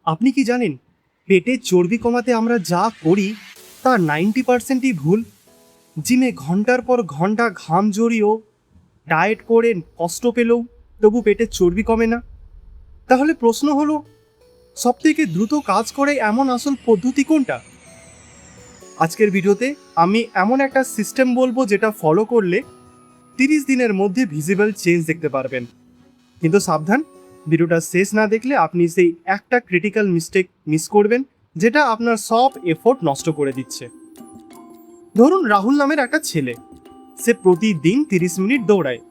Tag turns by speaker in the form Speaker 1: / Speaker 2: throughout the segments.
Speaker 1: আপনি কি জানেন পেটের চর্বি কমাতে আমরা যা করি তার 90%ই ভুল। জিমে ঘন্টার পর ঘন্টা ঘাম ঝরিয়েও, ডায়েট করে কষ্ট পেলেও তবু পেটের চর্বি কমে না। তাহলে প্রশ্ন হলো, সবথেকে দ্রুত কাজ করে এমন আসল পদ্ধতি কোনটা? আজকের ভিডিওতে আমি এমন একটা সিস্টেম বলবো যেটা ফলো করলে 30 দিনের মধ্যে ভিজিবল চেঞ্জ দেখতে পারবেন। কিন্তু সাবধান, ভিডিওটা শেষ না দেখলে আপনি সেই একটা ক্রিটিক্যাল মিস্টেক মিস করবেন যেটা আপনার সব এফোর্ট নষ্ট করে দিচ্ছে। ধরুন রাহুল নামের একটা ছেলে, সে প্রতিদিন 30 মিনিট দৌড়ায়,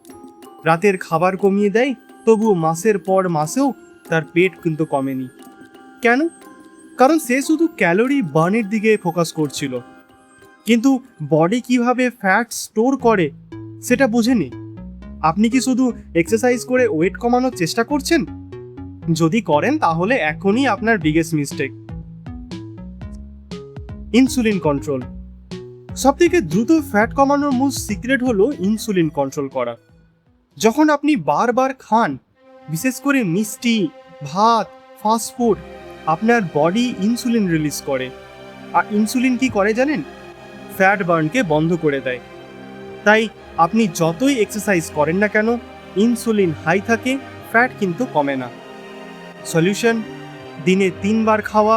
Speaker 1: রাতের খাবার কমিয়ে দেয়, তবুও মাসের পর মাসেও তার পেট কিন্তু কমেনি। কেন? কারণ সে শুধু ক্যালোরি বার্নের দিকে ফোকাস করছিল, কিন্তু বডি কিভাবে ফ্যাট স্টোর করে সেটা বুঝেনি। আপনি কি শুধু এক্সারসাইজ করে ওয়েট কমানোর চেষ্টা করছেন? যদি করেন তাহলে এখনই আপনার বিগেস্ট মিস্টেক। Insulin control. সবথেকে দ্রুত ফ্যাট কমানোর মূল সিক্রেট হলো ইনসুলিন কন্ট্রোল করা। যখন আপনি বারবার খান, বিশেষ করে মিষ্টি, ভাত, ফাস্টফুড, আপনার বডি ইনসুলিন রিলিজ করে। আর ইনসুলিন কি করে জানেন? ফ্যাট বার্নকে বন্ধ করে দেয়। তাই আপনি যতই এক্সারসাইজ করেন না কেন, ইনসুলিন হাই থাকে, ফ্যাট কিন্তু কমে না। সলিউশন: দিনে 3 বার খাওয়া,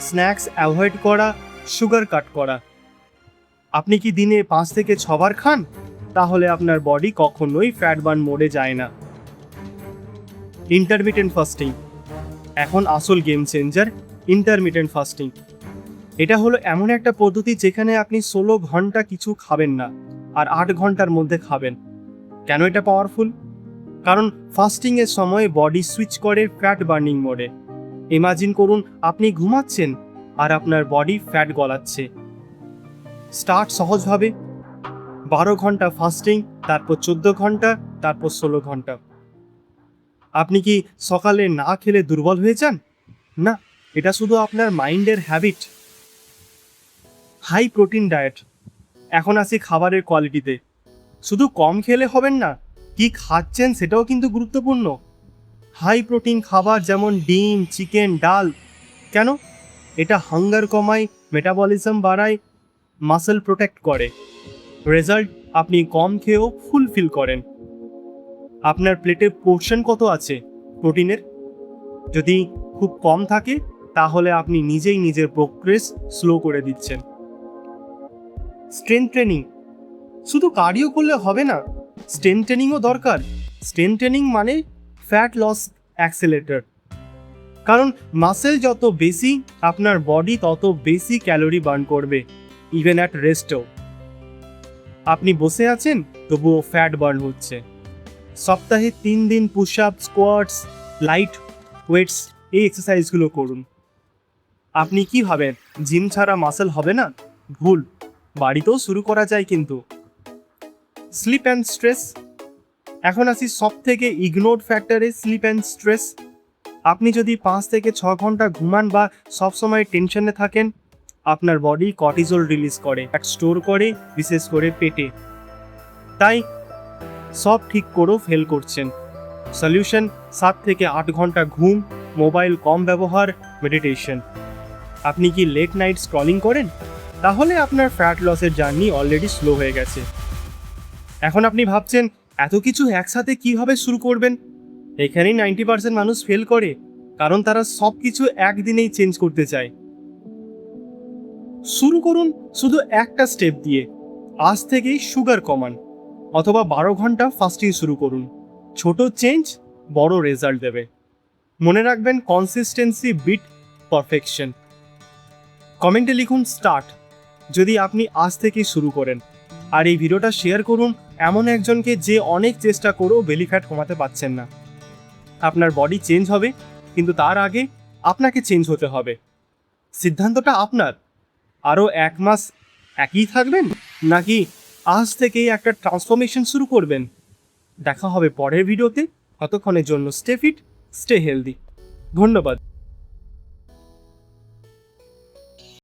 Speaker 1: স্ন্যাক্স অ্যাভয়েড করা, সুগার কাট করা। আপনি কি দিনে 5 থেকে 6 বার খান? তাহলে আপনার বডি কখনোই ফ্যাট বার্ন মোডে যায় না। ইন্টারমিটেন্ট ফাস্টিং এখন আসল গেম চেঞ্জার। ইন্টারমিটেন্ট ফাস্টিং এটা হলো এমন একটা পদ্ধতি যেখানে আপনি 16 ঘন্টা কিছু খাবেন না আর 8 ঘন্টার মধ্যে খাবেন। কেন এটা পাওয়ারফুল? কারণ ফাস্টিংয়ের সময় বডি সুইচ করে ফ্যাট বার্নিং মোডে। ইমাজিন করুন আপনি ঘুমাচ্ছেন আর আপনার বডি ফ্যাট গলাচ্ছে। স্টার্ট সহজভাবে, 12 ঘন্টা ফাস্টিং, তারপর 14 ঘন্টা, তারপর 16 ঘন্টা। আপনি কি সকালে না খেলে দুর্বল হয়ে যান? না, এটা শুধু আপনার মাইন্ডের হ্যাবিট। High protein diet. এখন আসি খাবারের কোয়ালিটিতে। শুধু কম খেলে হবেন না, কি খাচ্ছেন সেটাও কিন্তু গুরুত্বপূর্ণ। হাই প্রোটিন খাবার যেমন ডিম, চিকেন, ডাল। কেন? এটা হাঙ্গার কমায়, মেটাবলিজম বাড়ায়, মাসল প্রোটেক্ট করে। রেজাল্ট: আপনি কম খেয়েও ফুল ফিল করেন। আপনার প্লেটে পোর্শন কত আছে প্রোটিনের? যদি খুব কম থাকে তাহলে আপনি নিজেই নিজের প্রোগ্রেস স্লো করে দিচ্ছেন। Strength training. শুধু কার্ডিও করলে হবে না, স্ট্রেংথ ট্রেনিংও দরকার। স্ট্রেংথ ট্রেনিং মানে ফ্যাট লস অ্যাক্সেলেরেটর। কারণ মাসেল যত বেশি, আপনার বডি তত বেশি ক্যালোরি বার্ন করবে, ইভেন অ্যাট রেস্টেও। আপনি বসে আছেন তবুও ফ্যাট বার্ন হচ্ছে। সপ্তাহে 3 দিন push up, squats, light weights এই এক্সারসাইজগুলো করুন। আপনি কি ভাবেন জিম ছাড়া মাসেল হবে না? ভুল, বাড়িতেও শুরু করা যায় কিন্তু। Sleep and stress. এখন আসি সব থেকে ইগনোরড ফ্যাক্টরে, স্লিপ অ্যান্ড স্ট্রেস। আপনি যদি 5 থেকে 6 ঘন্টা ঘুমান বা সবসময় টেনশনে থাকেন, আপনার বডি কর্টিজল রিলিজ করে, ফ্যাট স্টোর করে, বিশেষ করে পেটে। তাই সব ঠিক করেও ফেল করছেন। সলিউশন: 7 থেকে 8 ঘন্টা ঘুম, মোবাইল কম ব্যবহার, মেডিটেশন। আপনি কি লেট নাইট স্ক্রলিং করেন? তাহলে আপনার ফ্যাট লসের জার্নি অলরেডি স্লো হয়ে গেছে। এখন আপনি ভাবছেন এত কিছু একসাথে কিভাবে শুরু করবেন? এখানেই 90% মানুষ ফেল করে, কারণ তারা সব কিছু একদিনেই চেঞ্জ করতে চায়। শুরু করুন শুধু একটা স্টেপ দিয়ে। আজ থেকেই সুগার কমান, অথবা 12 ঘন্টা ফাস্টিং শুরু করুন। ছোট চেঞ্জ বড় রেজাল্ট দেবে। মনে রাখবেন, কনসিস্টেন্সি বিট পারফেকশন। কমেন্টে লিখুন স্টার্ট যদি আপনি আজ থেকেই শুরু করেন। আর এই ভিডিওটা শেয়ার করুন এমন একজনকে যে অনেক চেষ্টা করেও বেলি ফ্যাট কমাতে পারছেন না। আপনার বডি চেঞ্জ হবে, কিন্তু তার আগে আপনাকে চেঞ্জ হতে হবে। সিদ্ধান্তটা আপনার। আরও 1 মাস একই থাকবেন, নাকি আজ থেকেই একটা ট্রান্সফরমেশন শুরু করবেন? দেখা হবে পরের ভিডিওতে। ততক্ষণের জন্য স্টে ফিট, স্টে হেলদি। ধন্যবাদ।